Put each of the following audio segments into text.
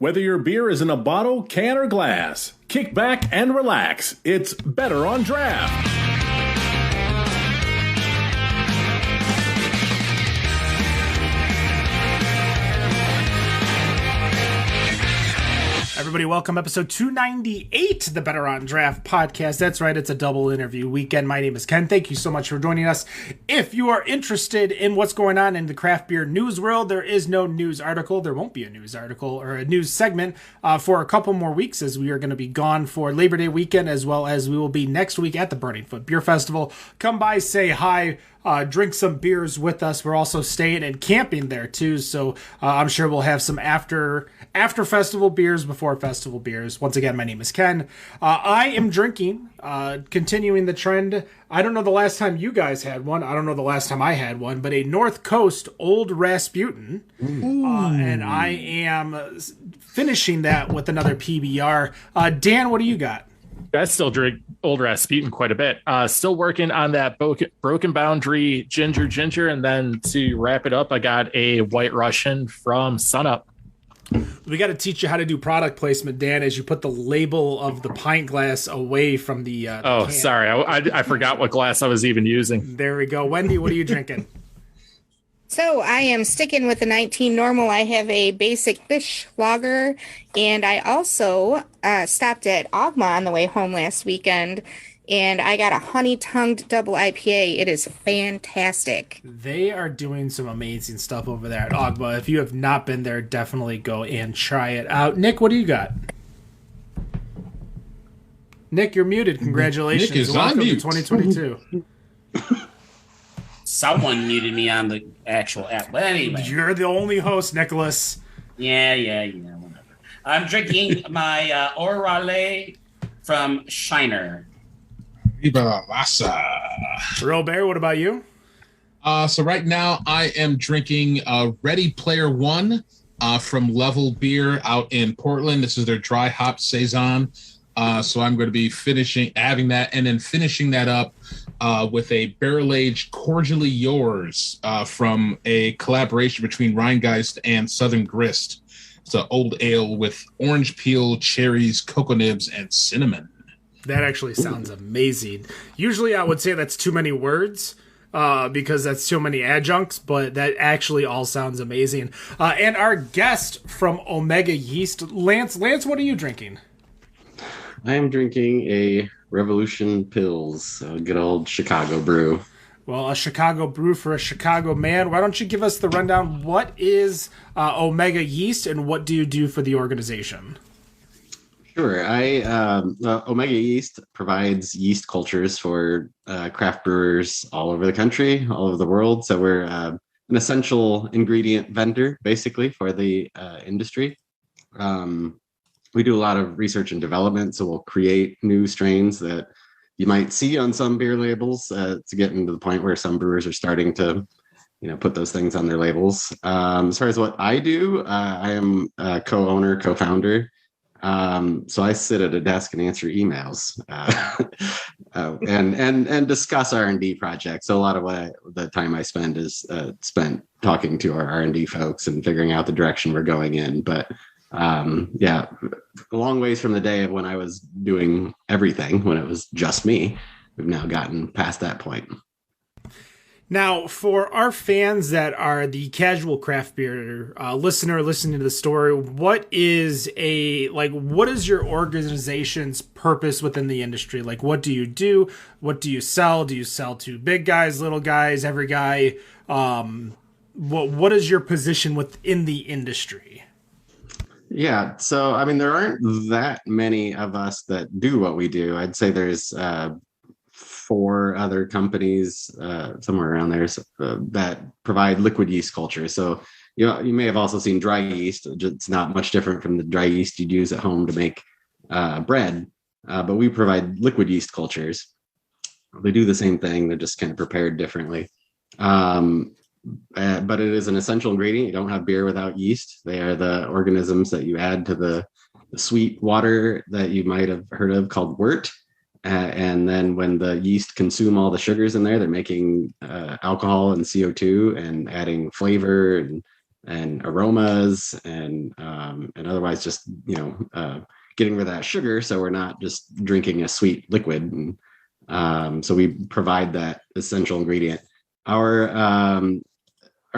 Whether your beer is in a bottle, can, or glass, kick back and relax. It's Better on Draft. Everybody, welcome episode 298 of the Better on Draft podcast. That's right, it's a double interview weekend. My name is Ken. Thank you so much for joining us. If you are interested in what's going on in the craft beer news world, there is no news article. There won't be a news article or a news segment for a couple more weeks, as we are going to be gone for Labor Day weekend, as well as we will be next week at the Burning Foot Beer Festival. Come by, say hi. Drink some beers with us. We're also staying and camping there too, so I'm sure we'll have some after festival beers before festival beers. Once again, my name is Ken. I am drinking, continuing the trend. I don't know the last time you guys had one. I don't know the last time I had one, but a North Coast Old Rasputin, and I am finishing that with another PBR. Dan, what do you got? I still drink Old Rasputin quite a bit. Still working on that Broken Boundary Ginger. And then to wrap it up, I got a White Russian from Sunup. We got to teach you how to do product placement, Dan, as you put the label of the pint glass away from the oh, can. Sorry. I forgot what glass I was even using. There we go. Wendy, what are you drinking? So I am sticking with the 19 normal. I have a basic fish lager, and I also stopped at Ogma on the way home last weekend, and I got a honey-tongued double IPA. It is fantastic. They are doing some amazing stuff over there at Ogma. If you have not been there, definitely go and try it out. Nick, what do you got? Nick, you're muted. Congratulations. Nick is Welcome on mute. to 2022. Someone muted me on the actual app. But anyway. You're the only host, Nicholas. Yeah, whatever. I'm drinking my Orale from Shiner. Viva Lassa. Robert, what about you? So right now I am drinking Ready Player One from Level Beer out in Portland. This is their dry hop saison. So I'm going to be having that and then finishing that up with a barrel-aged Cordially Yours from a collaboration between Reinheitsgebot and Southern Grist. It's an old ale with orange peel, cherries, cocoa nibs, and cinnamon. That actually sounds amazing. Usually I would say that's too many words because that's too many adjuncts, but that actually all sounds amazing. And our guest from Omega Yeast, Lance, what are you drinking? I am drinking a Revolution Pils, a good old Chicago brew. Well, a Chicago brew for a Chicago man. Why don't you give us the rundown? What is Omega Yeast, and what do you do for the organization? Sure. Omega Yeast provides yeast cultures for craft brewers all over the country, all over the world. So we're an essential ingredient vendor, basically, for the industry. We do a lot of research and development, so we'll create new strains that you might see on some beer labels to get into the point where some brewers are starting to, put those things on their labels. As far as what I do, I am a co-owner, co-founder. So I sit at a desk and answer emails and discuss R&D projects. So a lot of the time I spend is spent talking to our R&D folks and figuring out the direction we're going in. But a long ways from the day of when I was doing everything, when it was just me. We've now gotten past that point. Now, for our fans that are the casual craft beer listener listening to the story, what is your organization's purpose within the industry? Like, what do you do? What do you sell? Do you sell to big guys, little guys, every guy? What is your position within the industry? Yeah, so there aren't that many of us that do what we do. I'd say there's 4 other companies somewhere around there that provide liquid yeast culture. So you may have also seen dry yeast. It's not much different from the dry yeast you'd use at home to make bread, but we provide liquid yeast cultures. They do the same thing. They're just kind of prepared differently. But it is an essential ingredient. You don't have beer without yeast. They are the organisms that you add to the sweet water that you might have heard of called wort. And then when the yeast consume all the sugars in there, they're making alcohol and CO2 and adding flavor and and aromas and otherwise just getting rid of that sugar, so we're not just drinking a sweet liquid. And so we provide that essential ingredient. Our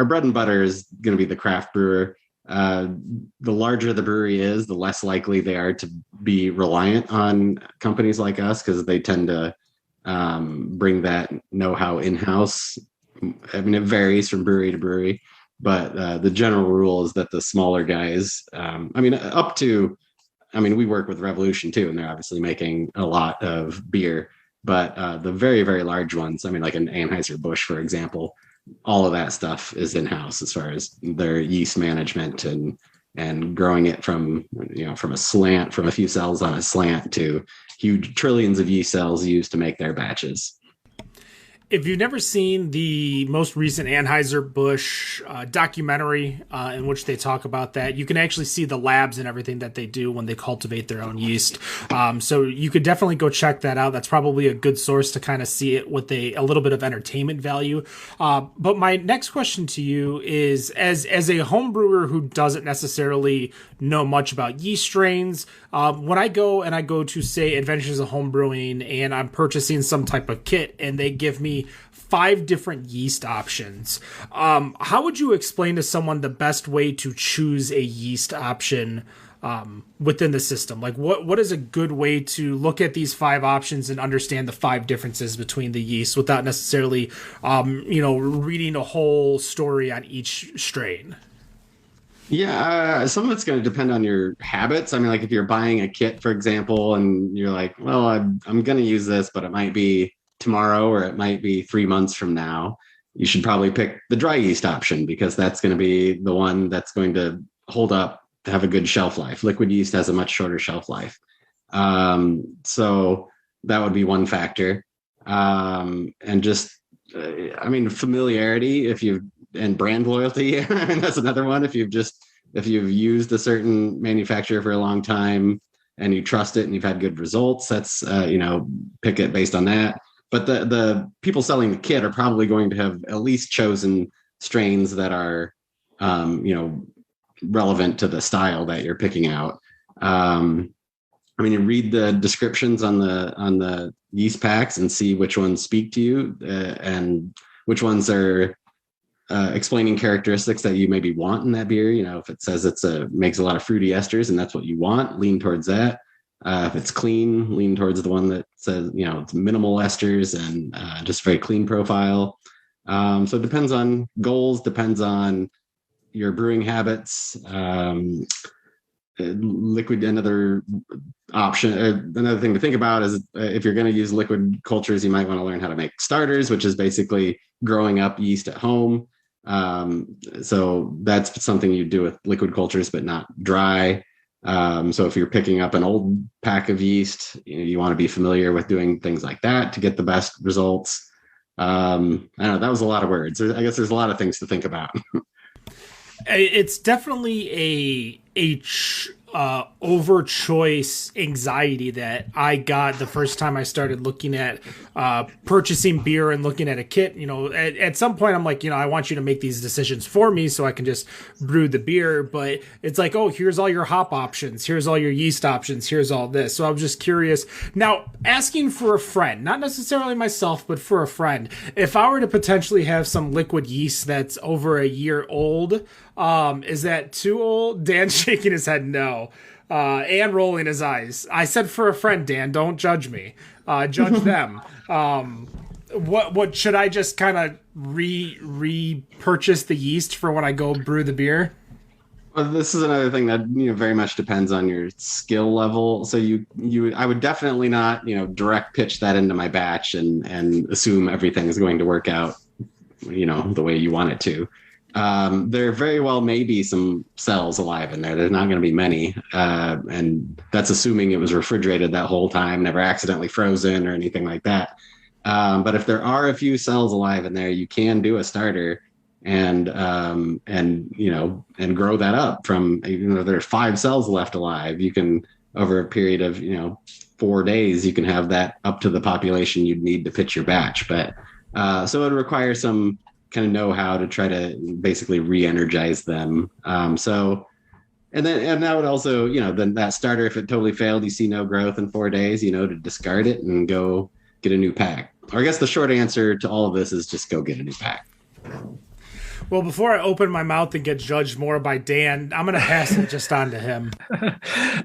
bread and butter is going to be the craft brewer. The larger the brewery is, the less likely they are to be reliant on companies like us, because they tend to bring that know-how in-house. I mean, it varies from brewery to brewery, but the general rule is that the smaller guys, we work with Revolution too, and they're obviously making a lot of beer, but the very, very large ones, like an Anheuser-Busch, for example, all of that stuff is in-house as far as their yeast management and growing it from a few cells on a slant to huge trillions of yeast cells used to make their batches. If you've never seen the most recent Anheuser-Busch documentary in which they talk about that, you can actually see the labs and everything that they do when they cultivate their own yeast. So you could definitely go check that out. That's probably a good source to kind of see it with a little bit of entertainment value. But my next question to you is, as a home brewer who doesn't necessarily know much about yeast strains, when I go to, say, Adventures of Home Brewing, and I'm purchasing some type of kit and they give me 5 different yeast options, how would you explain to someone the best way to choose a yeast option within the system? Like, what is a good way to look at these 5 options and understand the 5 differences between the yeast without necessarily reading a whole story on each strain? Yeah, some of it's going to depend on your habits. Like if you're buying a kit, for example, and you're like, well, I'm going to use this, but it might be tomorrow or it might be 3 months from now, you should probably pick the dry yeast option, because that's going to be the one that's going to hold up, to have a good shelf life. Liquid yeast has a much shorter shelf life. So that would be one factor. And just, familiarity, and brand loyalty. That's another one. If you've used a certain manufacturer for a long time and you trust it and you've had good results, that's, pick it based on that. But the people selling the kit are probably going to have at least chosen strains that are, relevant to the style that you're picking out. You read the descriptions on the yeast packs and see which ones speak to you and which ones are explaining characteristics that you maybe want in that beer. If it says makes a lot of fruity esters and that's what you want, lean towards that. If it's clean, lean towards the one that says, it's minimal esters and just very clean profile. So it depends on goals, depends on your brewing habits. Liquid, another option, another thing to think about is if you're going to use liquid cultures, you might want to learn how to make starters, which is basically growing up yeast at home. So that's something you do with liquid cultures, but not dry. So if you're picking up an old pack of yeast, you want to be familiar with doing things like that to get the best results. I don't know, that was a lot of words. I guess there's a lot of things to think about. It's definitely a over choice anxiety that I got the first time I started looking at purchasing beer and looking at a kit. At some point I'm like, I want you to make these decisions for me so I can just brew the beer. But it's like, oh, here's all your hop options, here's all your yeast options, here's all this. So I was just curious. Now, asking for a friend, not necessarily myself, but for a friend, if I were to potentially have some liquid yeast that's over a year old, is that too old? Dan's shaking his head no. And rolling his eyes. I said for a friend, Dan, don't judge me. Judge them. What should I just kind of repurchase the yeast for when I go brew the beer? Well, this is another thing that very much depends on your skill level. So I would definitely not direct pitch that into my batch and assume everything is going to work out the way you want it to. There very well may be some cells alive in there. There's not going to be many. And that's assuming it was refrigerated that whole time, never accidentally frozen or anything like that. But if there are a few cells alive in there, you can do a starter and grow that up from, there's 5 cells left alive. You can, over a period of, 4 days, you can have that up to the population you'd need to pitch your batch. But, so it would require some kind of know how to try to basically re-energize them. And that would also, then that starter, if it totally failed, you see no growth in 4 days, to discard it and go get a new pack. Or I guess the short answer to all of this is just go get a new pack. Well, before I open my mouth and get judged more by Dan, I'm going to pass it just on to him.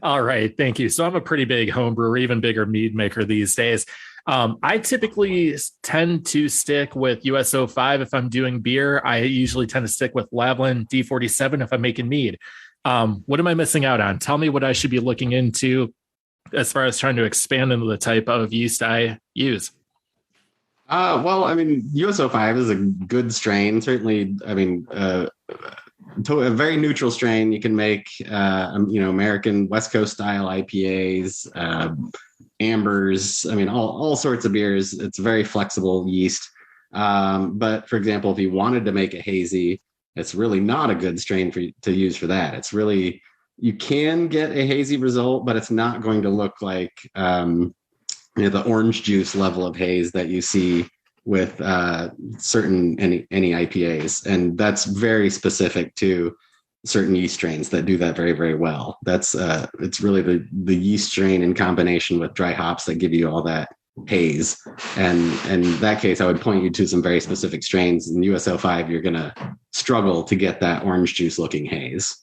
All right. Thank you. So I'm a pretty big home brewer, even bigger mead maker these days. I typically tend to stick with US-05 if I'm doing beer. I usually tend to stick with Lavlin D47 if I'm making mead. What am I missing out on? Tell me what I should be looking into as far as trying to expand into the type of yeast I use. Well, I mean, US-05 is a good strain. Certainly, I mean, a very neutral strain. You can make, American West Coast style IPAs, ambers. I mean, all sorts of beers. It's a very flexible yeast. But for example, if you wanted to make a hazy, it's really not a good strain to use for that. It's really, you can get a hazy result, but it's not going to look like the orange juice level of haze that you see with certain any IPAs, and that's very specific to certain yeast strains that do that very, very well. That's it's really the yeast strain in combination with dry hops that give you all that haze. And in that case, I would point you to some very specific strains. In US-05, you're going to struggle to get that orange juice looking haze.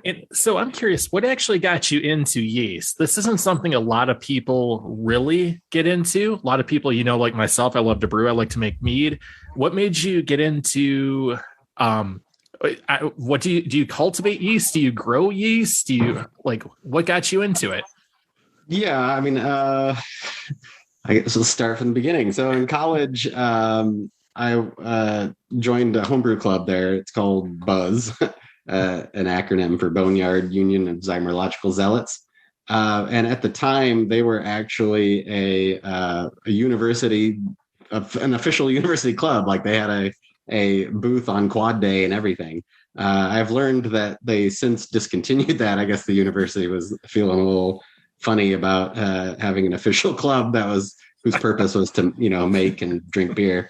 And so I'm curious, what actually got you into yeast? This isn't something a lot of people really get into. A lot of people, like myself, I love to brew. I like to make mead. What made you get into, what do you cultivate yeast? Do you grow yeast? What got you into it? Yeah, I mean, I guess we'll start from the beginning. So in college, I joined a homebrew club there. It's called BUZZ. An acronym for Boneyard Union of Zymurological Zealots. And at the time, they were actually a university, an official university club. Like they had a booth on Quad Day and everything. I've learned that they since discontinued that. I guess the university was feeling a little funny about having an official club whose purpose was to, make and drink beer.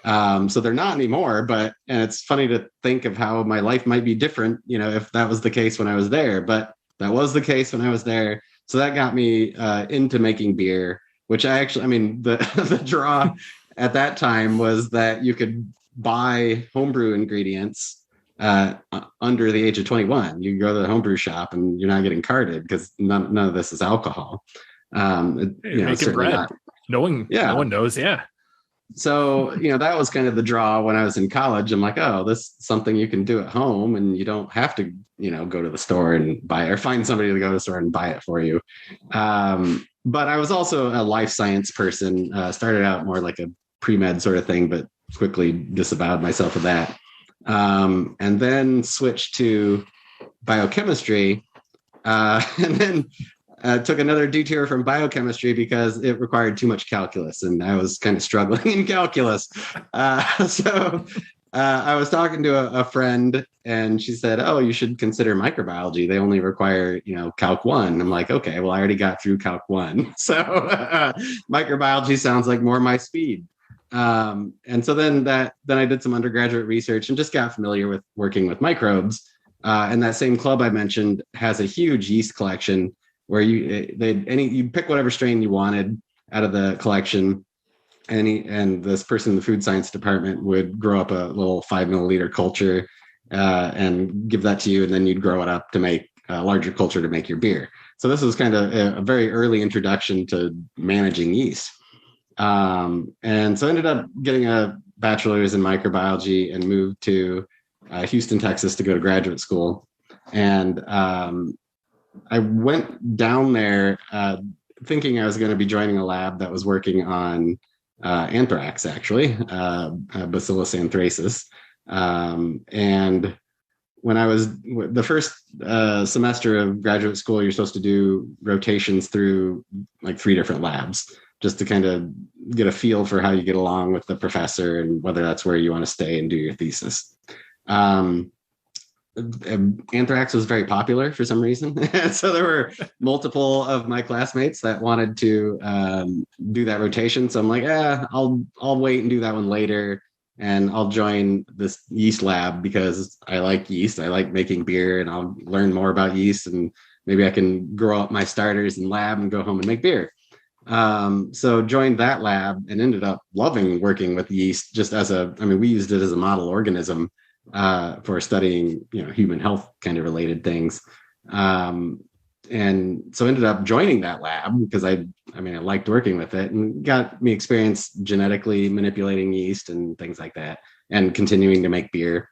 So they're not anymore, and it's funny to think of how my life might be different, if that was the case when I was there, but that was the case when I was there. So that got me into making beer, which the draw at that time was that you could buy homebrew ingredients under the age of 21. You go to the homebrew shop and you're not getting carded because none of this is alcohol. Making bread. No one knows. Yeah. So, that was kind of the draw when I was in college. I'm like, oh, this is something you can do at home and you don't have to, go to the store and buy it or find somebody to go to the store and buy it for you. But I was also a life science person, started out more like a pre-med sort of thing, but quickly disavowed myself of that. And then switched to biochemistry and then took another detour from biochemistry because it required too much calculus, and I was kind of struggling in calculus. So I was talking to a friend, and she said, "Oh, you should consider microbiology. They only require, Calc 1." I'm like, "Okay, well, I already got through Calc 1, so microbiology sounds like more my speed." And so then I did some undergraduate research and just got familiar with working with microbes. And that same club I mentioned has a huge yeast collection, where you pick whatever strain you wanted out of the collection, and this person in the food science department would grow up a little 5 milliliter culture and give that to you, and then you'd grow it up to make a larger culture to make your beer. So this was kind of a very early introduction to managing yeast. And so I ended up getting a bachelor's in microbiology and moved to Houston, Texas to go to graduate school. And I went down there thinking I was going to be joining a lab that was working on anthrax, actually, Bacillus anthracis. And when I was the first semester of graduate school, you're supposed to do rotations through like 3 different labs just to kind of get a feel for how you get along with the professor and whether that's where you want to stay and do your thesis. Anthrax was very popular for some reason. So there were multiple of my classmates that wanted to do that rotation. So I'm like, I'll wait and do that one later. and I'll join this yeast lab because I like yeast. I like making beer, and I'll learn more about yeast, and maybe I can grow up my starters in lab and go home and make beer. So joined that lab and ended up loving working with yeast just we used it as a model organism for studying, human health kind of related things. And so ended up joining that lab because I liked working with it and got me experience genetically manipulating yeast and things like that and continuing to make beer.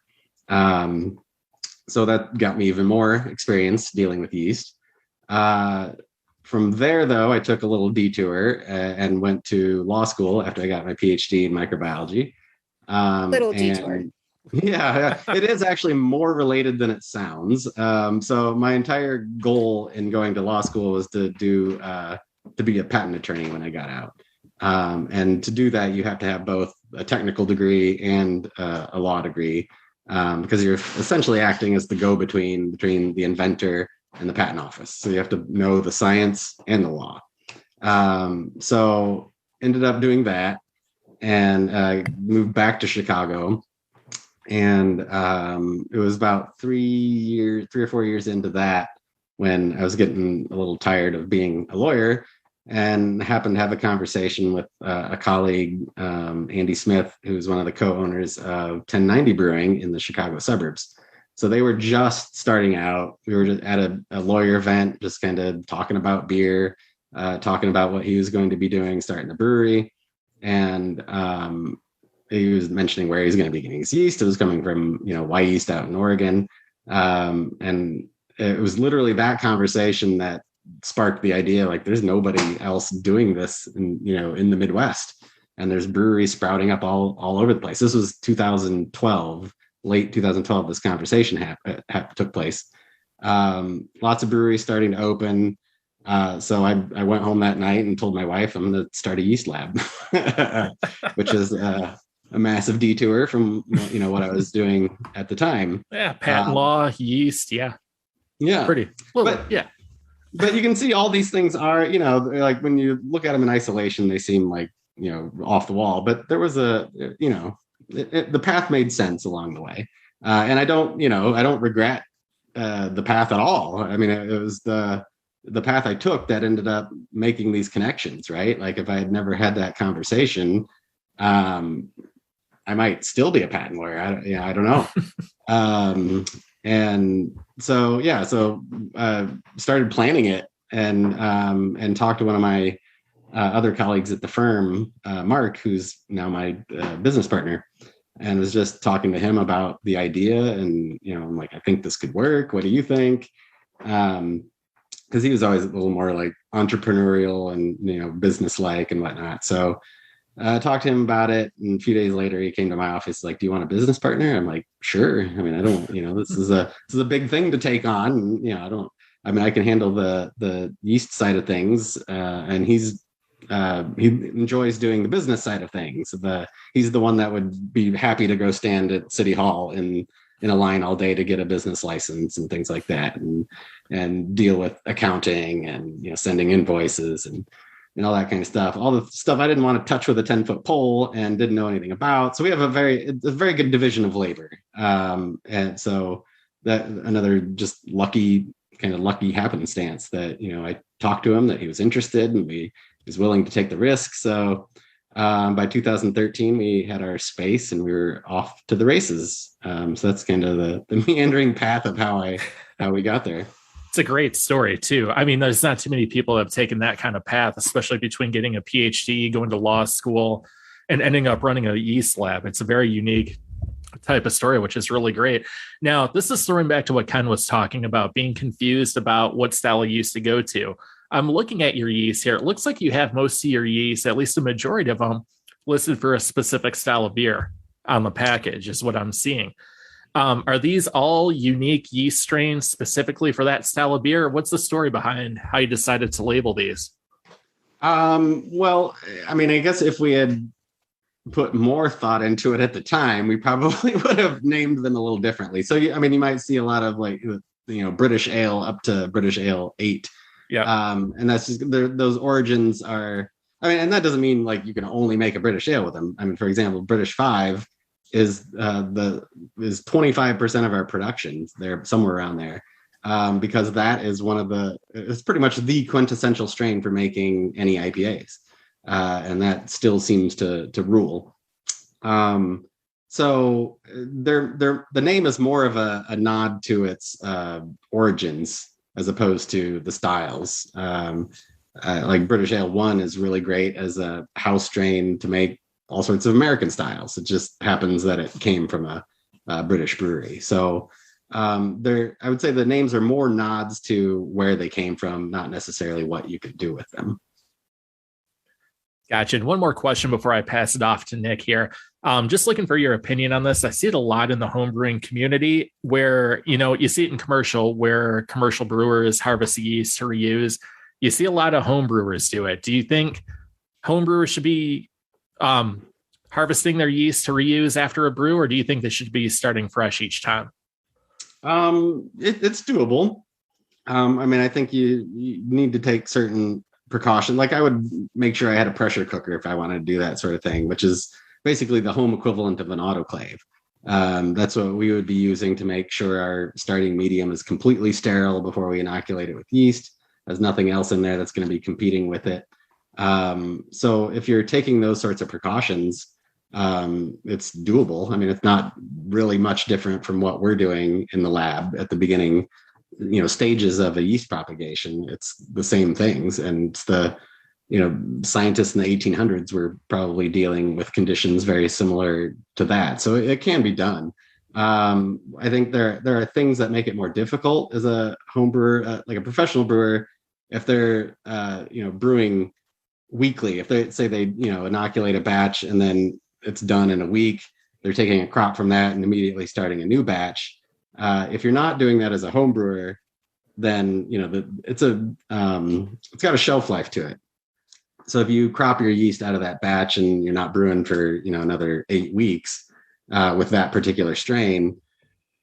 So that got me even more experience dealing with yeast. From there, though, I took a little detour and went to law school after I got my PhD in microbiology. Detour. Yeah, it is actually more related than it sounds. So my entire goal in going to law school was to be a patent attorney when I got out. And to do that, you have to have both a technical degree and a law degree, because you're essentially acting as the go-between between the inventor and the patent office. So you have to know the science and the law. So ended up doing that and moved back to Chicago. And it was about 3 or 4 years into that when I was getting a little tired of being a lawyer and happened to have a conversation with a colleague, Andy Smith, who's one of the co-owners of 1090 Brewing in the Chicago suburbs. So they were just starting out. We were just at a lawyer event, just kind of talking about beer, talking about what he was going to be doing, starting the brewery. And he was mentioning where he's going to be getting his yeast. It was coming from, Y Yeast out in Oregon. And it was literally that conversation that sparked the idea, like there's nobody else doing this in the Midwest. And there's breweries sprouting up all over the place. This was 2012, late 2012, this conversation took place. Lots of breweries starting to open. So I went home that night and told my wife I'm going to start a yeast lab, which is a massive detour from what I was doing at the time. Yeah, patent law, yeast, yeah, pretty. But you can see all these things are like when you look at them in isolation, they seem like off the wall. But there was the path made sense along the way, and I don't regret the path at all. I mean, it was the path I took that ended up making these connections, right? Like if I had never had that conversation, I might still be a patent lawyer. I don't know. And so, started planning it and talked to one of my other colleagues at the firm, Mark, who's now my business partner, and was just talking to him about the idea. And, I'm like, I think this could work. What do you think? Because he was always a little more like entrepreneurial and, business-like and whatnot. So I talked to him about it, and a few days later he came to my office like, do you want a business partner? I'm like, sure. I mean, I don't, this is a big thing to take on. I can handle the yeast side of things. And he enjoys doing the business side of things. He's the one that would be happy to go stand at City Hall in a line all day to get a business license and things like that, and deal with accounting and, sending invoices and all that kind of stuff. All the stuff I didn't want to touch with a 10-foot pole and didn't know anything about. So we have a very good division of labor. And so that another just lucky happenstance that, I talked to him that he was interested and he was willing to take the risk. So by 2013, we had our space and we were off to the races. So that's kind of the meandering path of how we got there. It's a great story too. I mean, there's not too many people that have taken that kind of path, especially between getting a PhD, going to law school, and ending up running a yeast lab. It's a very unique type of story, which is really great. Now, this is throwing back to what Ken was talking about, being confused about what style of yeast to go to. I'm looking at your yeast here. It looks like you have most of your yeast, at least a majority of them, listed for a specific style of beer on the package, is what I'm seeing. Are these all unique yeast strains specifically for that style of beer? What's the story behind how you decided to label these? Well, I mean, I guess if we had put more thought into it at the time, we probably would have named them a little differently. So, I mean, you might see a lot of like, British Ale up to British Ale 8. Yeah. And that's just those origins are, I mean, and that doesn't mean like you can only make a British Ale with them. I mean, for example, British 5 is 25% of our production. They're somewhere around there. Because that is it's pretty much the quintessential strain for making any IPAs. And that still seems to rule. So the name is more of a nod to its origins as opposed to the styles. Like British Ale 1 is really great as a house strain to make all sorts of American styles. It just happens that it came from a British brewery. So I would say the names are more nods to where they came from, not necessarily what you could do with them. Gotcha. And one more question before I pass it off to Nick here. Just looking for your opinion on this. I see it a lot in the homebrewing community where, you see it in commercial where commercial brewers harvest yeast to reuse. You see a lot of homebrewers do it. Do you think homebrewers should be harvesting their yeast to reuse after a brew, or do you think they should be starting fresh each time? It's doable. I think you need to take certain precautions. Like I would make sure I had a pressure cooker if I wanted to do that sort of thing, which is basically the home equivalent of an autoclave. That's what we would be using to make sure our starting medium is completely sterile before we inoculate it with yeast. There's nothing else in there that's going to be competing with it. So if you're taking those sorts of precautions, it's doable. It's not really much different from what we're doing in the lab at the beginning, stages of a yeast propagation. It's the same things. And the, scientists in the 1800s were probably dealing with conditions very similar to that. So it can be done. I think there are things that make it more difficult as a home brewer, like a professional brewer, if they're, brewing weekly. If they say they, inoculate a batch and then it's done in a week, they're taking a crop from that and immediately starting a new batch. If you're not doing that as a home brewer, then it's got a shelf life to it. So if you crop your yeast out of that batch and you're not brewing for another 8 weeks with that particular strain,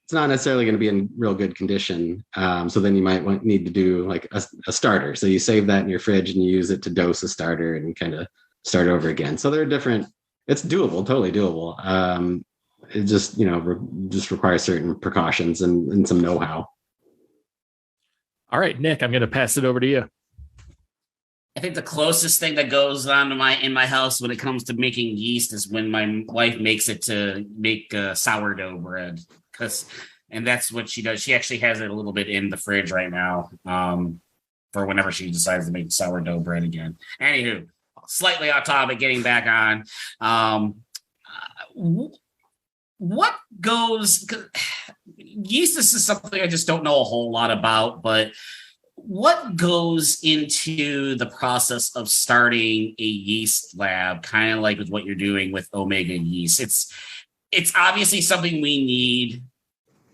it's not necessarily going to be in real good condition. So then you might need to do like a starter. So you save that in your fridge and you use it to dose a starter and kind of start over again. So there are different. It's doable, totally doable. It just just requires certain precautions and some know-how. All right, Nick, I'm going to pass it over to you. I think the closest thing that goes on in my house when it comes to making yeast is when my wife makes it to make sourdough bread, and that's what she does. She actually has it a little bit in the fridge right now for whenever she decides to make sourdough bread again. Anywho, slightly off topic, getting back on. What goes? Yeast, this is something I just don't know a whole lot about, but what goes into the process of starting a yeast lab, kind of like with what you're doing with Omega Yeast? It's obviously something we need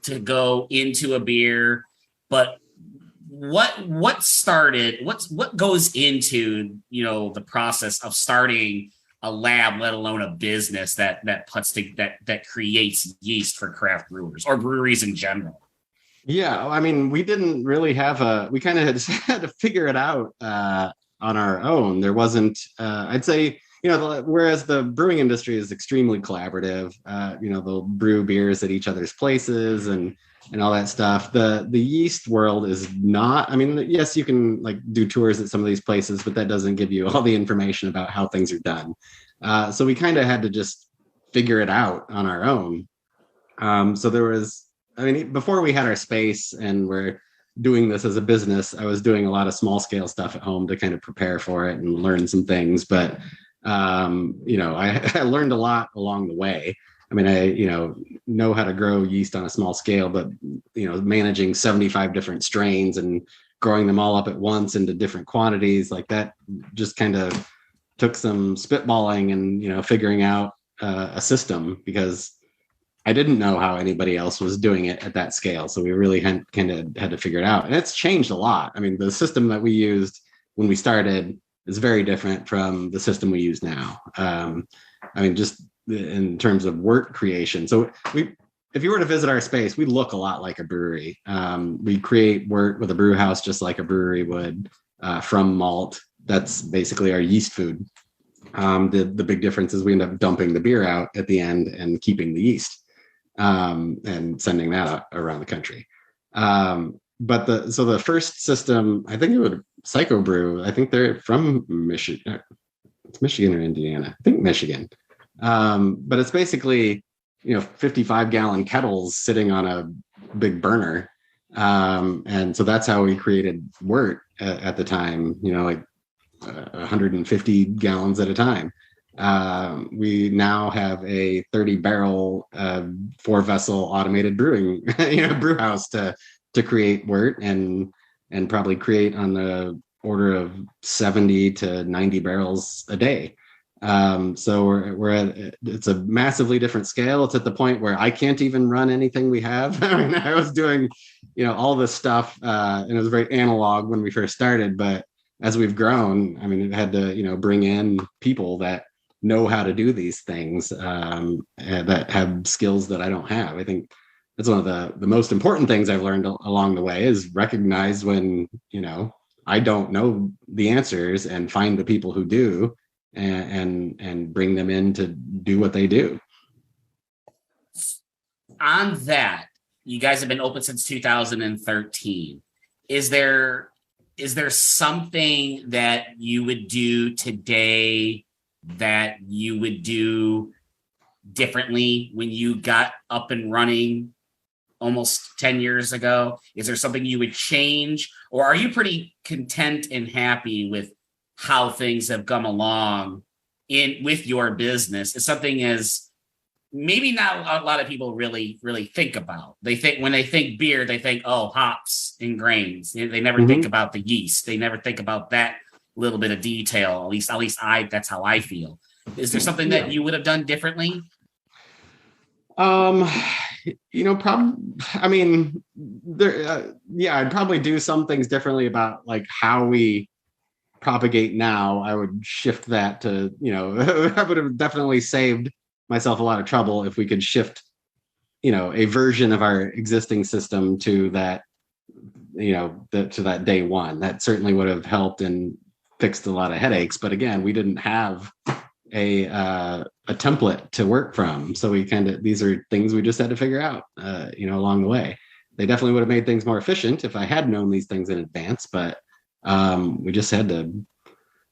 to go into a beer, but what goes into the process of starting a lab, let alone a business that creates yeast for craft brewers or breweries in general? Yeah, we didn't really we kind of had to figure it out on our own. There wasn't, I'd say, whereas the brewing industry is extremely collaborative, they'll brew beers at each other's places and all that stuff. The yeast world is not, yes, you can like do tours at some of these places, but that doesn't give you all the information about how things are done. So we kind of had to just figure it out on our own. So there was, before we had our space and we're doing this as a business, I was doing a lot of small scale stuff at home to kind of prepare for it and learn some things. But, I learned a lot along the way. I know how to grow yeast on a small scale, but, managing 75 different strains and growing them all up at once into different quantities like that just kind of took some spitballing and, figuring out a system, because I didn't know how anybody else was doing it at that scale. So we really had to figure it out. And it's changed a lot. The system that we used when we started is very different from the system we use now. Just in terms of wort creation. So if you were to visit our space, we look a lot like a brewery. We create wort with a brew house just like a brewery would, from malt. That's basically our yeast food. The big difference is we end up dumping the beer out at the end and keeping the yeast, and sending that out around the country. But the first system, I think it would Psychobrew. I think they're from Michigan. It's Michigan or Indiana. I think Michigan. But it's basically 55-gallon kettles sitting on a big burner, and so that's how we created wort at the time. 150 gallons at a time. We now have a 30-barrel, 4-vessel automated brewing, brew house to create wort and probably create on the order of 70 to 90 barrels a day. So we're at, it's a massively different scale. It's at the point where I can't even run anything we have. I mean, I was doing, all this stuff, and it was very analog when we first started, but as we've grown, I mean, it had to, bring in people that know how to do these things, that have skills that I don't have. I think that's one of the most important things I've learned along the way is recognize when, I don't know the answers and find the people who do and bring them in to do what they do. On that, you guys have been open since 2013. Is there something that you would do today that you would do differently when you got up and running almost 10 years ago? Is there something you would change, or are you pretty content and happy with how things have come along with your business? It's something as maybe not a lot of people really think about. They think when they think beer, they think, oh, hops and grains. They never think about the yeast. They never think about that little bit of detail. At least that's how I feel. Is there something that you would have done differently? I'd probably do some things differently about like how we propagate now. I would shift that to, I would have definitely saved myself a lot of trouble if we could shift, a version of our existing system to that, to that day one. That certainly would have helped and fixed a lot of headaches. But again, we didn't have a template to work from. So these are things we just had to figure out, along the way. They definitely would have made things more efficient if I had known these things in advance, but we just had to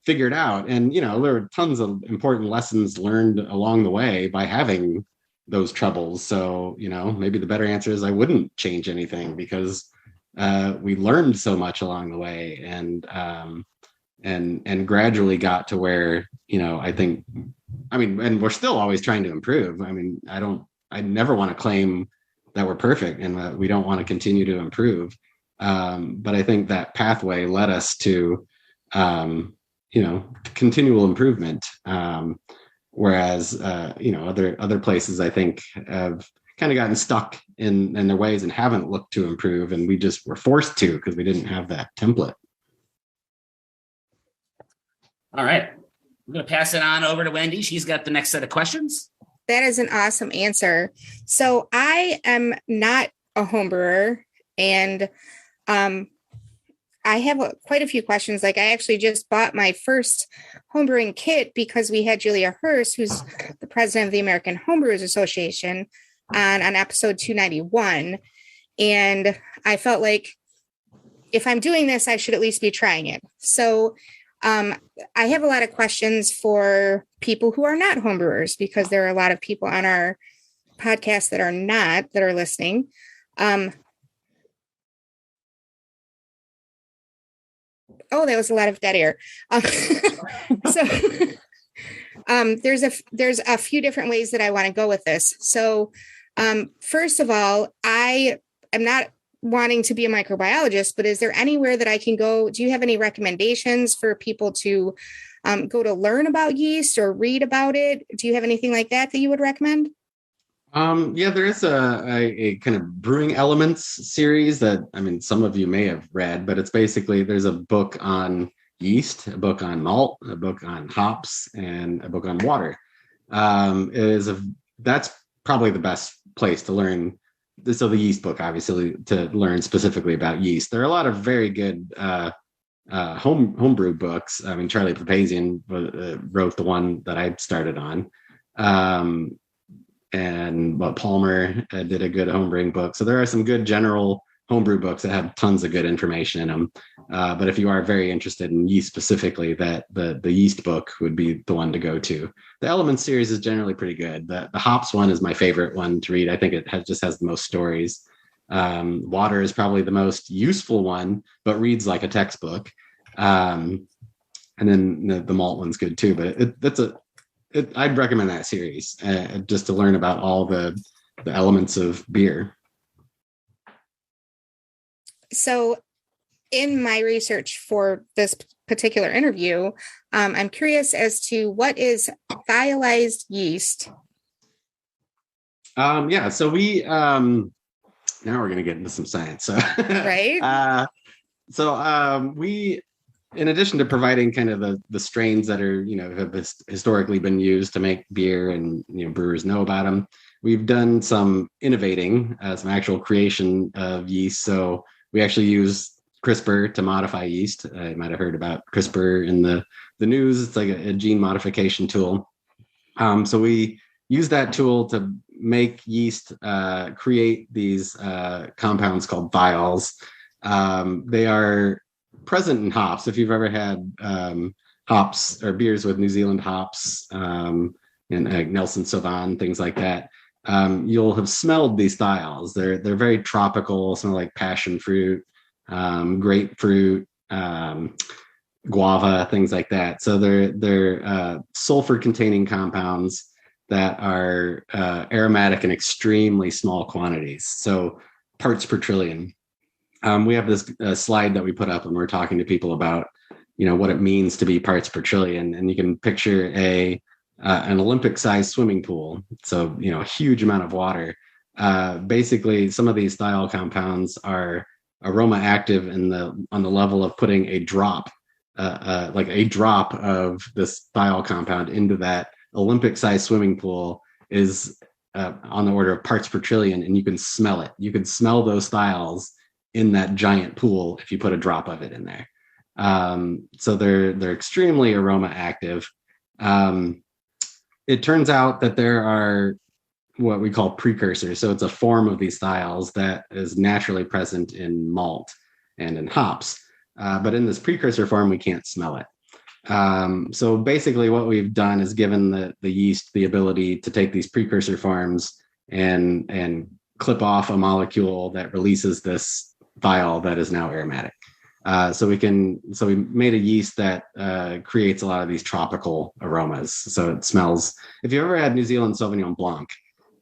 figure it out. And, there were tons of important lessons learned along the way by having those troubles. So, maybe the better answer is I wouldn't change anything because we learned so much along the way and gradually got to where, and we're still always trying to improve. I mean, I never want to claim that we're perfect and that we don't want to continue to improve. But I think that pathway led us to, continual improvement. Whereas, other places I think have kind of gotten stuck in their ways and haven't looked to improve. And we just were forced to because we didn't have that template. All right. I'm going to pass it on over to Wendy. She's got the next set of questions. That is an awesome answer. So I am not a home brewer, and I have quite a few questions. Like I actually just bought my first homebrewing kit because we had Julia Hurst, who's the president of the American Homebrewers Association, on episode 291. And I felt like if I'm doing this, I should at least be trying it. So I have a lot of questions for people who are not homebrewers, because there are a lot of people on our podcast that are listening. Oh, that was a lot of dead air. There's a few different ways that I want to go with this. So first of all, I am not wanting to be a microbiologist, but is there anywhere that I can go? Do you have any recommendations for people to go to learn about yeast or read about it? Do you have anything like that you would recommend? There is a kind of brewing elements series that, some of you may have read, but it's basically, there's a book on yeast, a book on malt, a book on hops, and a book on water. That's probably the best place to learn. So the yeast book, obviously, to learn specifically about yeast. There are a lot of very good homebrew books. I mean, Charlie Papazian wrote the one that I started on. And Palmer did a good homebrewing book. So there are some good general homebrew books that have tons of good information in them. But if you are very interested in yeast specifically, that the yeast book would be the one to go to. The Elements series is generally pretty good. The hops one is my favorite one to read. I think it just has the most stories. Water is probably the most useful one, but reads like a textbook. And then the malt one's good too. But I'd recommend that series just to learn about all the elements of beer. So in my research for this particular interview, I'm curious as to what is dialyzed yeast. So we now we're going to get into some science. Right. We, in addition to providing kind of the strains that are, have historically been used to make beer and, brewers know about them, we've done some innovating, some actual creation of yeast. So we actually use CRISPR to modify yeast. You might have heard about CRISPR in the news. It's like a gene modification tool. So we use that tool to make yeast create these compounds called thiols. They are present in hops. If you've ever had hops or beers with New Zealand hops and Nelson Sauvin, things like that, you'll have smelled these thiols. They're very tropical, smell like passion fruit, grapefruit, guava, things like that. So they're sulfur-containing compounds that are aromatic in extremely small quantities. So parts per trillion. We have this slide that we put up when we're talking to people about, what it means to be parts per trillion. And you can picture an Olympic-sized swimming pool. So, a huge amount of water. Basically, some of these thiol compounds are aroma active on the level of putting a drop, like a drop of this thiol compound into that Olympic-sized swimming pool is on the order of parts per trillion, and you can smell it. You can smell those thiols in that giant pool if you put a drop of it in there. So they're extremely aroma active. It turns out that there are what we call precursors. So it's a form of these thiols that is naturally present in malt and in hops. But in this precursor form, we can't smell it. So basically what we've done is given the yeast the ability to take these precursor forms and clip off a molecule that releases this thiol that is now aromatic. So we made a yeast that creates a lot of these tropical aromas. So it smells, if you ever had New Zealand Sauvignon Blanc,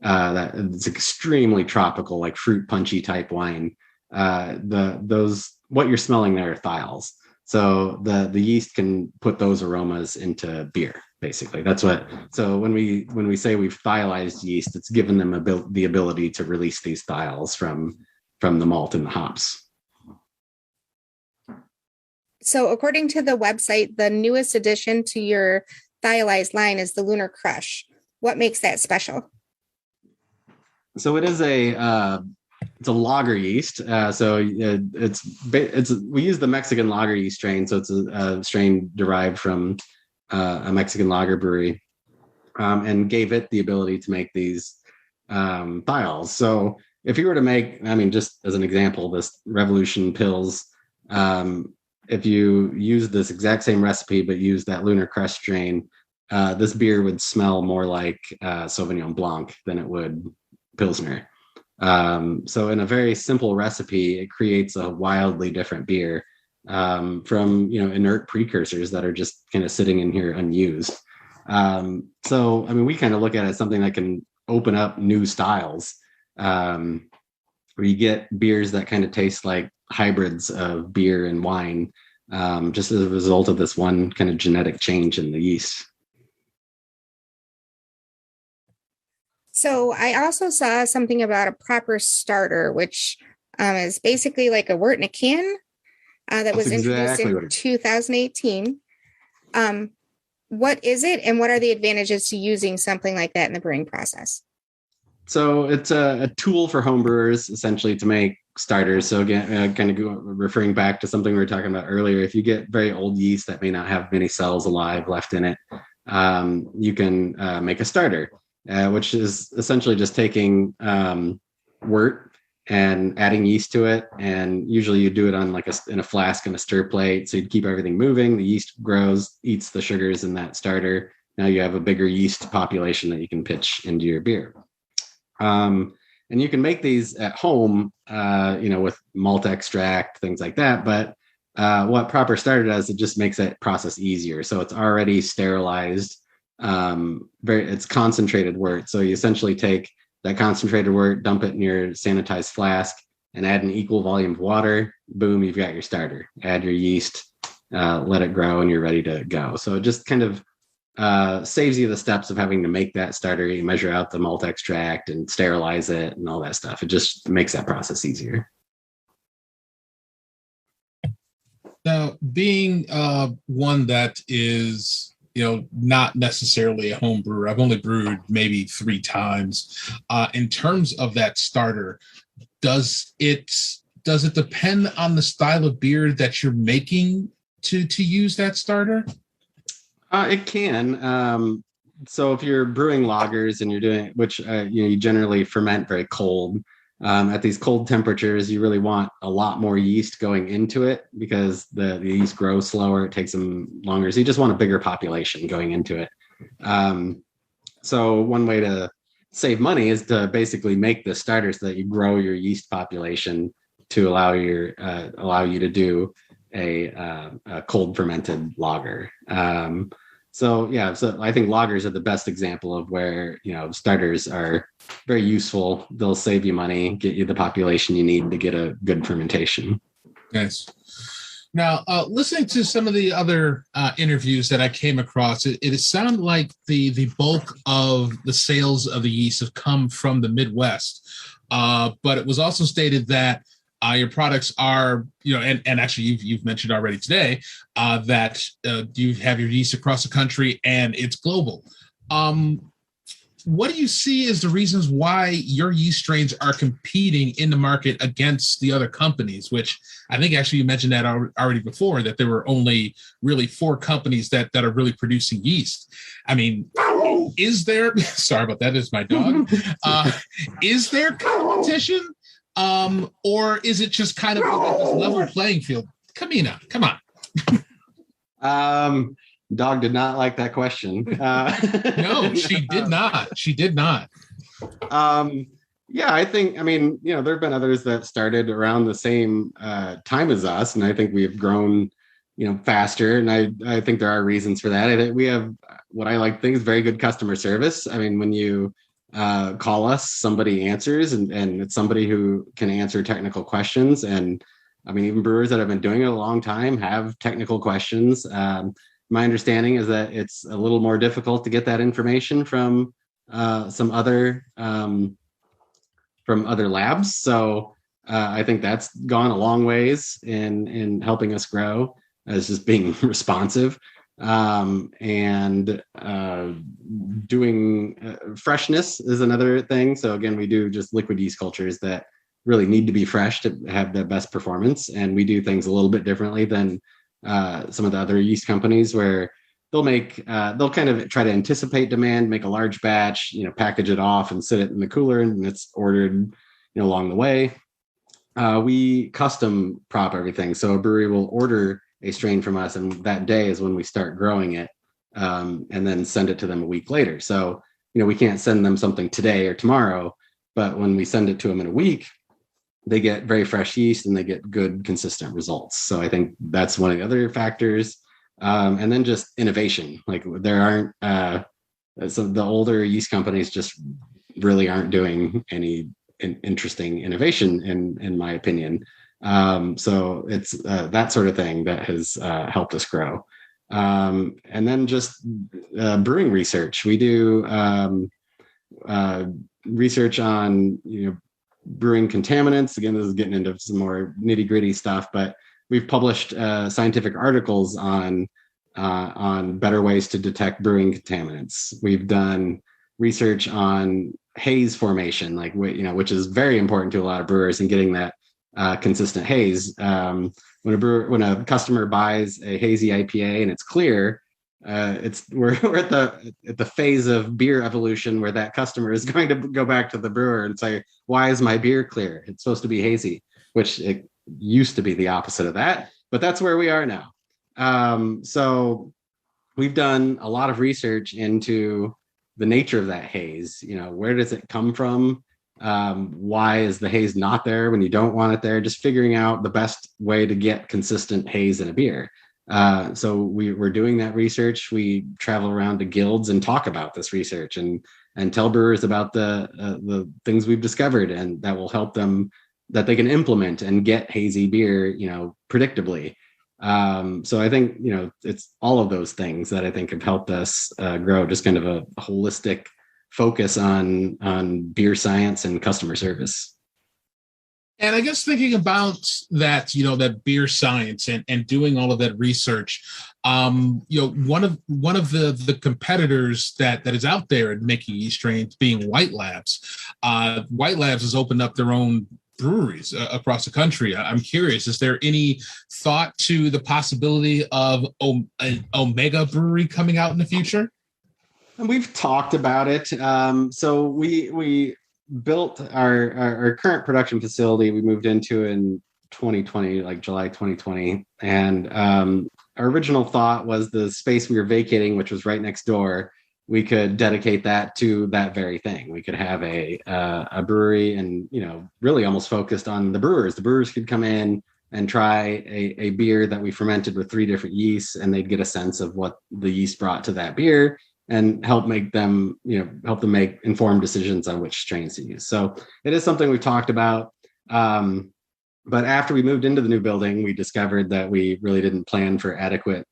that it's extremely tropical, like fruit punchy type wine. What you're smelling there are thiols. So the yeast can put those aromas into beer, basically. So when we say we've thiolized yeast, it's given them the ability to release these thiols from the malt and the hops. So according to the website, the newest addition to your thiolized line is the Lunar Crush. What makes that special? So it is it's a lager yeast. We use the Mexican lager yeast strain. So it's a strain derived from a Mexican lager brewery, and gave it the ability to make these thiols. So if you were to make, just as an example, this Revolution Pils, if you use this exact same recipe but use that Lunar Crush strain, this beer would smell more like Sauvignon Blanc than it would Pilsner. So in a very simple recipe, it creates a wildly different beer from inert precursors that are just kind of sitting in here unused. We kind of look at it as something that can open up new styles, where you get beers that kind of taste like hybrids of beer and wine, just as a result of this one kind of genetic change in the yeast. So I also saw something about a proper starter, which is basically like a wort in a can that was introduced in 2018. What is it, and what are the advantages to using something like that in the brewing process? So it's a tool for homebrewers, essentially, to make starters. So again, referring back to something we were talking about earlier, if you get very old yeast that may not have many cells alive left in it, you can make a starter, which is essentially just taking wort and adding yeast to it. And usually you do it on in a flask and a stir plate. So you keep everything moving. The yeast grows, eats the sugars in that starter. Now you have a bigger yeast population that you can pitch into your beer. And you can make these at home, with malt extract, things like that. But what proper starter does, it just makes that process easier. So it's already sterilized. It's concentrated wort. So you essentially take that concentrated wort, dump it in your sanitized flask, and add an equal volume of water. Boom, you've got your starter. Add your yeast, let it grow, and you're ready to go. So it just kind of saves you the steps of having to make that starter. You measure out the malt extract and sterilize it and all that stuff. It just makes that process easier. Now, being one that is, not necessarily a home brewer, I've only brewed maybe 3 times. In terms of that starter, does it depend on the style of beer that you're making to use that starter? It can. So if you're brewing lagers and you're doing, which you generally ferment very cold, at these cold temperatures, you really want a lot more yeast going into it because the yeast grows slower. It takes them longer. So you just want a bigger population going into it. So one way to save money is to basically make the starter so that you grow your yeast population to allow you to do a cold fermented lager. So I think lagers are the best example of where, starters are very useful. They'll save you money, get you the population you need to get a good fermentation. Nice. Now, listening to some of the other interviews that I came across, it sounded like the bulk of the sales of the yeast have come from the Midwest. But it was also stated that your products are, and actually you've mentioned already today that you have your yeast across the country and it's global. What do you see as the reasons why your yeast strains are competing in the market against the other companies, which I think actually you mentioned that already before, that there were only really 4 companies that are really producing yeast. I mean, is there, sorry about that, is my dog. Is there competition? Or is it just kind of like this level playing field? Kamina, come on. Dog did not like that question. No, she did not. She did not. I think, there have been others that started around the same time as us, and I think we've grown, faster. And I think there are reasons for that. I think we have, what I like think is very good customer service. I mean, when you call us, somebody answers, and it's somebody who can answer technical questions. And even brewers that have been doing it a long time have technical questions. My understanding is that it's a little more difficult to get that information from some other labs. So I think that's gone a long ways in helping us grow, as just being responsive. And doing freshness is another thing. So again, we do just liquid yeast cultures that really need to be fresh to have the best performance. And we do things a little bit differently than some of the other yeast companies, where they'll kind of try to anticipate demand, make a large batch, package it off and sit it in the cooler, and it's ordered, along the way. We custom prop everything. So a brewery will order a strain from us, and that day is when we start growing it, and then send it to them a week later. So, we can't send them something today or tomorrow, but when we send it to them in a week, they get very fresh yeast and they get good, consistent results. So I think that's one of the other factors. And then just innovation. Like there aren't, so the older yeast companies just really aren't doing any interesting innovation in my opinion. So it's that sort of thing that has helped us grow. And then just brewing research. We do research on, brewing contaminants. Again, this is getting into some more nitty gritty stuff, but we've published scientific articles on better ways to detect brewing contaminants. We've done research on haze formation, which is very important to a lot of brewers, and getting that consistent haze. When a customer buys a hazy IPA and it's clear, we're at the phase of beer evolution where that customer is going to go back to the brewer and say, why is my beer clear? It's supposed to be hazy, which it used to be the opposite of that, but that's where we are now. So we've done a lot of research into the nature of that haze. Where does it come from? Why is the haze not there when you don't want it there? Just figuring out the best way to get consistent haze in a beer. So we're doing that research. We travel around to guilds and talk about this research and tell brewers about the things we've discovered, and that will help them, that they can implement and get hazy beer, predictably. So I think, it's all of those things that I think have helped us grow, just kind of a holistic focus on beer science and customer service. And I guess thinking about that, that beer science and doing all of that research, one of the competitors that is out there in making yeast strains being White Labs. White Labs has opened up their own breweries across the country. I'm curious, is there any thought to the possibility of an Omega brewery coming out in the future? And we've talked about it. So we built our current production facility. We moved into in 2020, like July 2020. And our original thought was the space we were vacating, which was right next door, we could dedicate that to that very thing. We could have a brewery and, really almost focused on the brewers. The brewers could come in and try a beer that we fermented with 3 different yeasts, and they'd get a sense of what the yeast brought to that beer and help them make informed decisions on which strains to use. So it is something we've talked about. But after we moved into the new building, we discovered that we really didn't plan for adequate,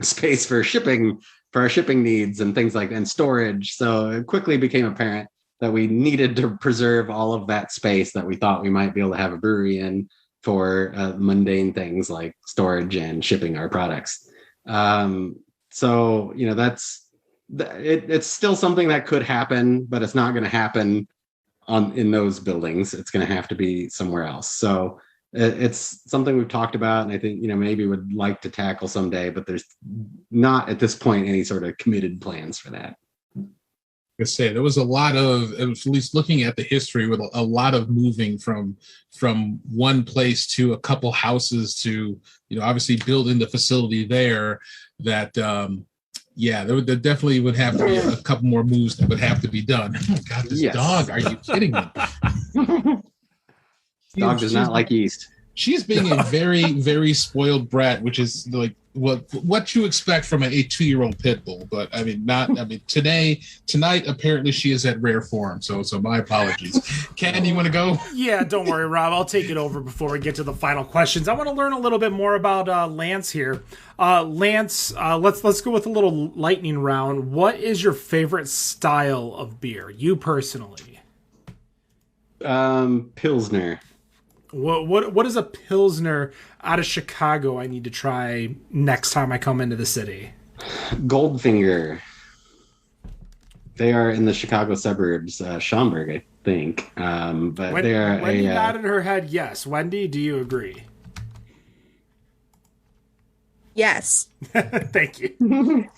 space for our shipping needs and things like that, and storage. So it quickly became apparent that we needed to preserve all of that space that we thought we might be able to have a brewery in for mundane things like storage and shipping our products. So, it's still something that could happen, but it's not going to happen in those buildings. It's going to have to be somewhere else. So it's something we've talked about, and I think, maybe would like to tackle someday, but there's not at this point any sort of committed plans for that. I say there was a lot of, at least looking at the history, with a lot of moving from one place to a couple houses to, obviously building the facility there, that there definitely would have to be a couple more moves that would have to be done. Oh God, this dog! Are you kidding me? Dog does not like yeast. She's being a very, very spoiled brat, which is like what you expect from a 2-year-old pit bull. But tonight apparently she is at rare form. So my apologies. Ken, you want to go? Yeah, don't worry, Rob. I'll take it over before we get to the final questions. I want to learn a little bit more about Lance here. Lance, let's go with a little lightning round. What is your favorite style of beer, you personally? Pilsner. What is a Pilsner out of Chicago I need to try next time I come into the city? Goldfinger. They are in the Chicago suburbs, Schaumburg, I think. But they are. Wendy nodded her head yes. Wendy, do you agree? Yes. Thank you.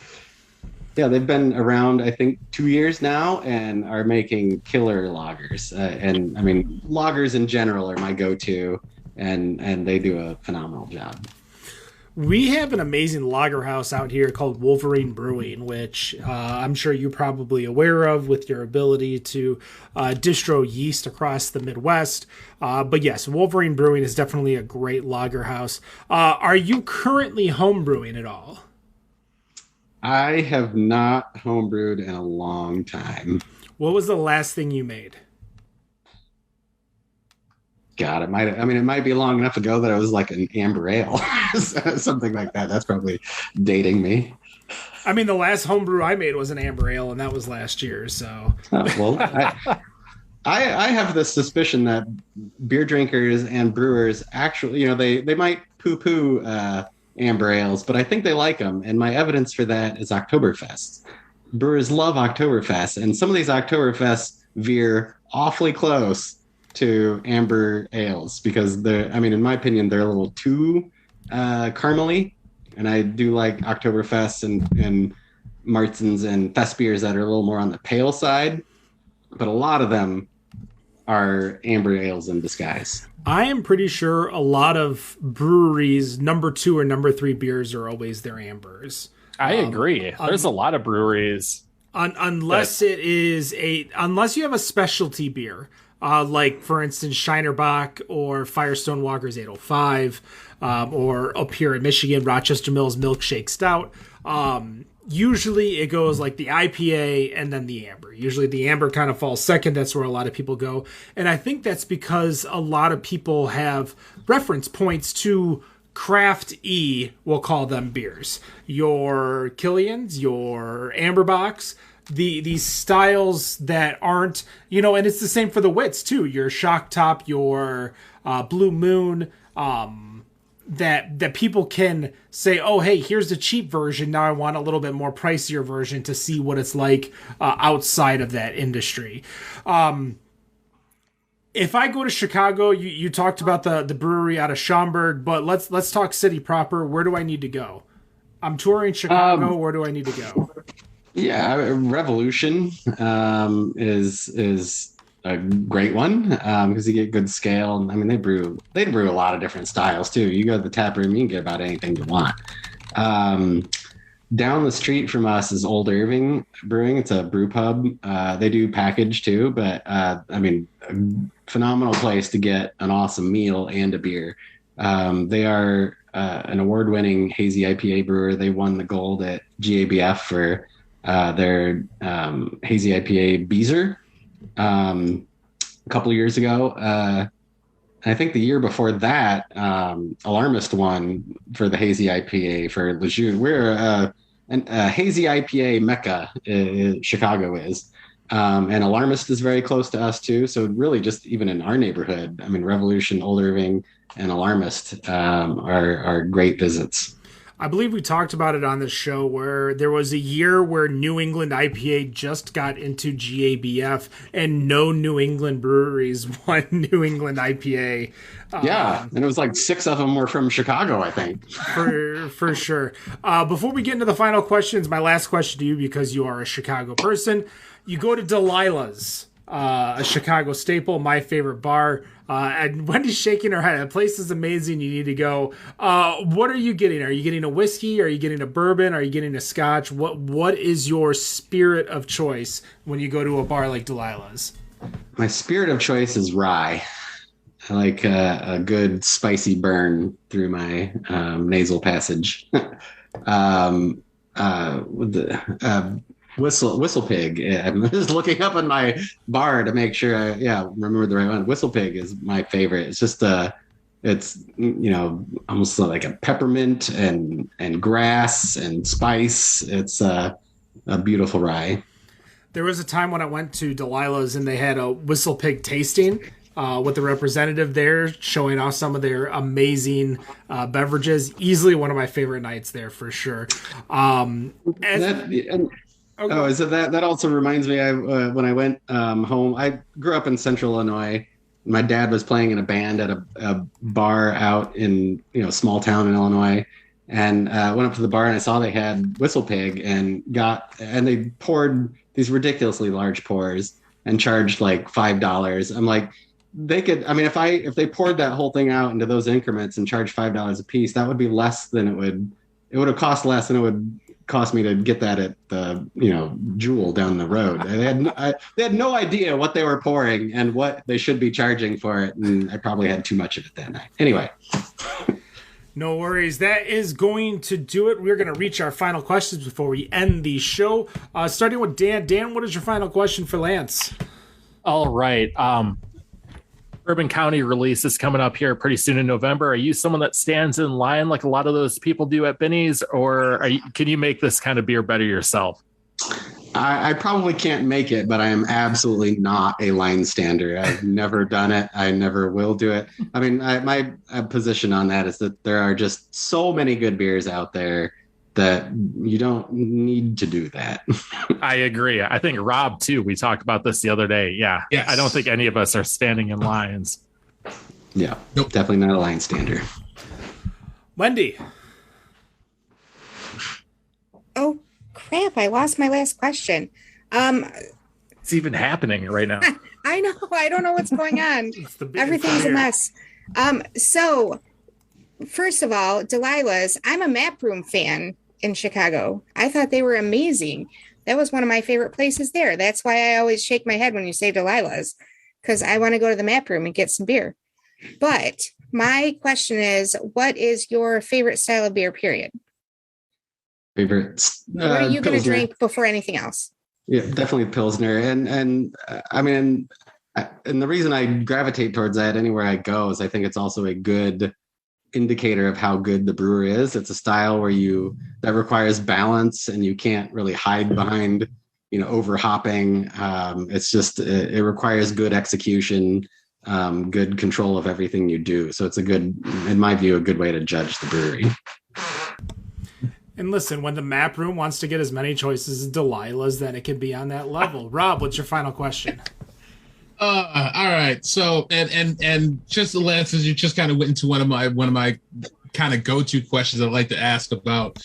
Yeah, they've been around, I think, 2 years now and are making killer lagers. And I mean, lagers in general are my go-to, and they do a phenomenal job. We have an amazing lager house out here called Wolverine Brewing, which I'm sure you're probably aware of with your ability to distro yeast across the Midwest. But yes, Wolverine Brewing is definitely a great lager house. Are you currently home brewing at all? I have not homebrewed in a long time. What was the last thing you made? God, it might be long enough ago that it was like an amber ale, something like that. That's probably dating me. I mean, the last homebrew I made was an amber ale, and that was last year. So, I have this suspicion that beer drinkers and brewers actually, they might poo-poo amber ales, but I think they like them. And my evidence for that is Oktoberfest. Brewers love Oktoberfest, and some of these Oktoberfests veer awfully close to amber ales because in my opinion, they're a little too caramely. And I do like Oktoberfest and Martins and Fest beers that are a little more on the pale side. But a lot of them are amber ales in disguise. I am pretty sure a lot of breweries' number 2 or number 3 beers are always their ambers. I agree. There's a lot of breweries. Unless unless you have a specialty beer, like for instance Shinerbach or Firestone Walker's 805, or up here in Michigan, Rochester Mills Milkshake Stout. Usually it goes like the IPA and then the amber. Usually the amber kind of falls second. That's where a lot of people go. And I think that's because a lot of people have reference points to craft we'll call them beers. Your Killians, your Amberbachs, these styles that aren't, and it's the same for the wits too. Your Shock Top, your Blue Moon, that people can say, oh, hey, here's the cheap version. Now I want a little bit more pricier version to see what it's like outside of that industry. If I go to Chicago, you talked about the brewery out of Schaumburg, but let's talk city proper. Where do I need to go? I'm touring Chicago. Where do I need to go? Yeah, Revolution is a great one because you get good scale. I mean, they brew a lot of different styles too. You go to the tap room, you can get about anything you want. Down the street from us is Old Irving Brewing. It's a brew pub. They do package too, but a phenomenal place to get an awesome meal and a beer. They are an award-winning hazy IPA brewer. They won the gold at GABF for their hazy IPA Beezer a couple of years ago. I think the year before that, Alarmist won for the hazy IPA for Lejeune. We're a hazy IPA mecca, Chicago is. And Alarmist is very close to us too. So really just even in our neighborhood, Revolution, Old Irving, and Alarmist are great visits. I believe we talked about it on the show where there was a year where New England IPA just got into GABF and no New England breweries won New England IPA. And it was like 6 of them were from Chicago, I think. For sure. Before we get into the final questions, my last question to you, because you are a Chicago person, you go to Dialyzed, a Chicago staple, my favorite bar. And Wendy's shaking her head. The place is amazing. You need to go. What are you getting? Are you getting a whiskey? Are you getting a bourbon? Are you getting a scotch? What is your spirit of choice when you go to a bar like Dialyzed? My spirit of choice is rye. I like a good spicy burn through my nasal passage. Whistle Pig. I'm just looking up on my bar to make sure I remember the right one. Whistle Pig is my favorite. It's just it's almost like a peppermint and grass and spice. It's a beautiful rye. There was a time when I went to Dialyzed and they had a Whistle Pig tasting with the representative there showing off some of their amazing beverages. Easily one of my favorite nights there for sure. So that also reminds me, when I went home, I grew up in Central Illinois. My dad was playing in a band at a bar out in small town in Illinois, and went up to the bar and I saw they had Whistle Pig and they poured these ridiculously large pours and charged like $5. I'm like, they could. If they poured that whole thing out into those increments and charged $5 a piece, that would be less than it would have cost less than it would cost me to get that at the Jewel down the road. They had no idea what they were pouring and what they should be charging for it, and I probably had too much of it that night. Anyway. No worries. That is going to do it. We're going to reach our final questions before we end the show. Starting with Dan. Dan, what is your final question for Lance? All right. Bourbon County release is coming up here pretty soon in November. Are you someone that stands in line like a lot of those people do at Binny's, or can you make this kind of beer better yourself? I probably can't make it, but I am absolutely not a line stander. I've never done it. I never will do it. My position on that is that there are just so many good beers out there that you don't need to do that. I agree. I think Rob too. We talked about this the other day. Yeah. Yes. I don't think any of us are standing in lines. Yeah. Nope. Definitely not a line stander. Wendy. Oh, crap. I lost my last question. It's even happening right now. I know. I don't know what's going on. Everything's a mess. So, first of all, Dialyzed, I'm a map room fan in Chicago. I thought they were amazing. That was one of my favorite places there. That's why I always shake my head when you say Dialyzed, because I want to go to the map room and get some beer. But my question is, what is your favorite style of beer, period? Favorite. What are you going to drink before anything else? Yeah, definitely Pilsner. And I mean, and the reason I gravitate towards that anywhere I go is I think it's also a good indicator of how good the brewer is. It's a style where that requires balance, and you can't really hide behind, over hopping. It's just, it requires good execution, good control of everything you do. So it's in my view, a good way to judge the brewery. And listen, when the map room wants to get as many choices as Delilah's, then it can be on that level. Rob, what's your final question? All right. So, and just the last, as you just kind of went into one of my kind of go-to questions I'd like to ask about,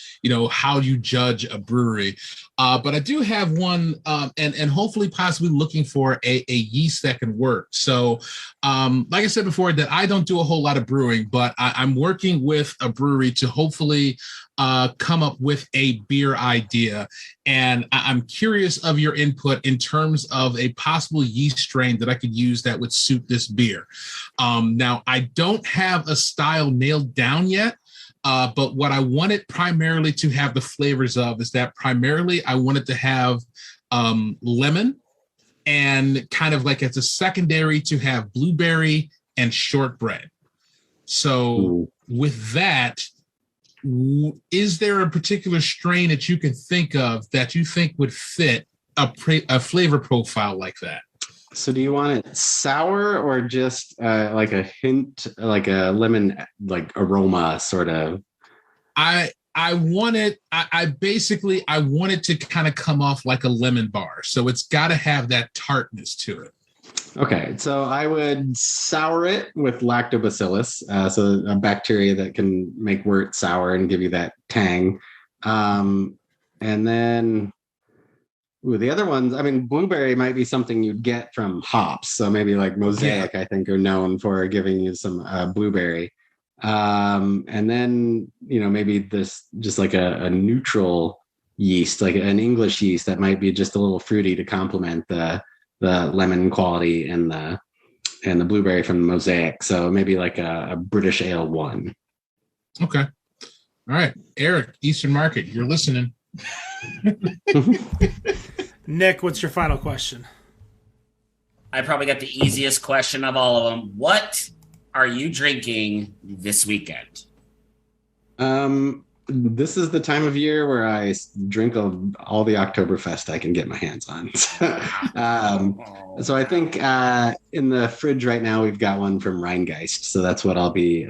how you judge a brewery. But I do have one, and hopefully possibly looking for a yeast that can work. So, like I said before, that I don't do a whole lot of brewing, but I'm working with a brewery to hopefully come up with a beer idea. And I'm curious of your input in terms of a possible yeast strain that I could use that would suit this beer. Now, I don't have a style nailed down yet. But what I wanted primarily to have the flavors of is that primarily I wanted to have lemon, and kind of like as a secondary to have blueberry and shortbread. So with that, is there a particular strain that you can think of that you think would fit a flavor profile like that? So do you want it sour or just like a hint, like a lemon, like aroma sort of? I want it to kind of come off like a lemon bar. So it's got to have that tartness to it. Okay, so I would sour it with lactobacillus, so a bacteria that can make wort sour and give you that tang. And then the other ones, I mean, blueberry might be something you'd get from hops. So maybe like Mosaic, I think, are known for giving you some blueberry. And then, maybe this just like a neutral yeast, like an English yeast that might be just a little fruity to complement the lemon quality and the blueberry from the Mosaic. So maybe like a British Ale 1. Okay. All right. Eric, Eastern Market, you're listening. Nick, what's your final question? I probably got the easiest question of all of them. What are you drinking this weekend? This is the time of year where I drink all the Oktoberfest I can get my hands on. So I think in the fridge right now, we've got one from Reinheitsgebot. So that's what I'll be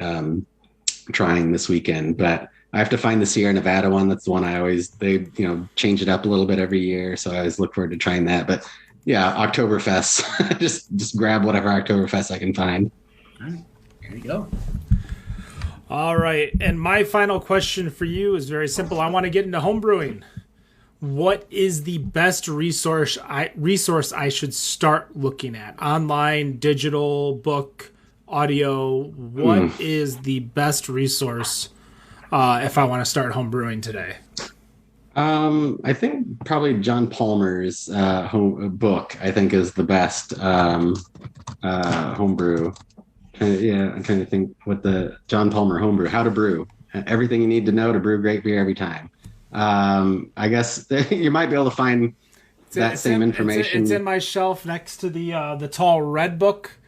trying this weekend. But I have to find the Sierra Nevada one. That's the one they change it up a little bit every year. So I always look forward to trying that. But yeah, Oktoberfest, just grab whatever Oktoberfest I can find. All right, there you go. All right. And my final question for you is very simple. I want to get into homebrewing. What is the best resource I should start looking at? Online, digital, book, audio. What is the best resource if I want to start homebrewing today? I think probably John Palmer's book, I think, is the best homebrew. I'm trying to think what the John Palmer homebrew, how to brew, everything you need to know to brew great beer every time. I guess you might be able to find same information. It's in my shelf next to the tall red book.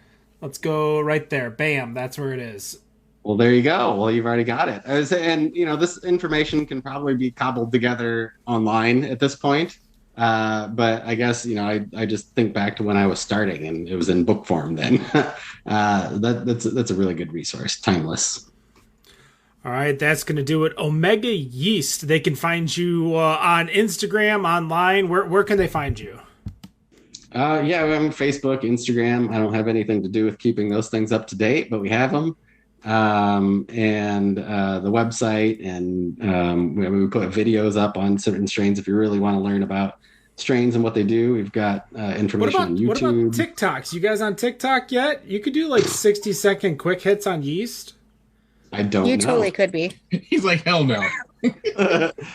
Let's go right there. Bam, that's where it is. Well, there you go. Well, you've already got it. And this information can probably be cobbled together online at this point. But I guess, I just think back to when I was starting and it was in book form then. That's a really good resource. Timeless. All right, that's going to do it. Omega Yeast. They can find you on Instagram, online. Where can they find you? Yeah, we're on Facebook, Instagram. I don't have anything to do with keeping those things up to date, but we have them. And the website, and we put videos up on certain strains if you really want to learn about strains and what they do. We've got information on YouTube. What about TikToks? You guys on TikTok yet? You could do like 60-second quick hits on yeast. I don't know. You totally could be. He's like, hell no.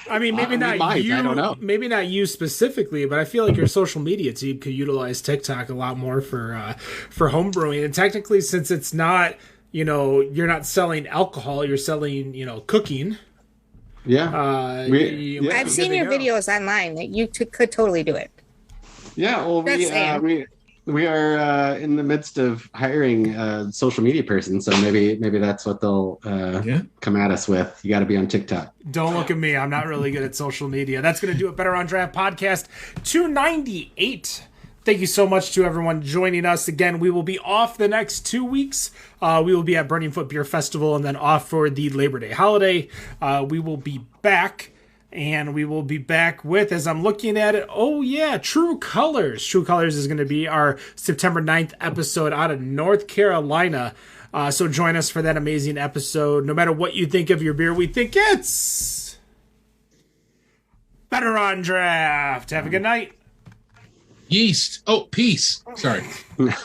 I mean, maybe not you. I don't know. Maybe not you specifically, but I feel like your social media team could utilize TikTok a lot more for homebrewing. And technically, since it's not, you're not selling alcohol, you're selling, cooking. Yeah. I've seen your videos online. That you could totally do it. Yeah. Well, we are in the midst of hiring a social media person, so maybe that's what they'll come at us with. You got to be on TikTok. Don't look at me. I'm not really good at social media. That's going to do it. Better on Draft Podcast 298. Thank you so much to everyone joining us. Again, we will be off the next 2 weeks. We will be at Burning Foot Beer Festival and then off for the Labor Day holiday. We will be back. And we will be back with, as I'm looking at it, True Colors. True Colors is going to be our September 9th episode out of North Carolina. So join us for that amazing episode. No matter what you think of your beer, we think it's better on draft. Have a good night. Yeast. Oh, peace. Sorry.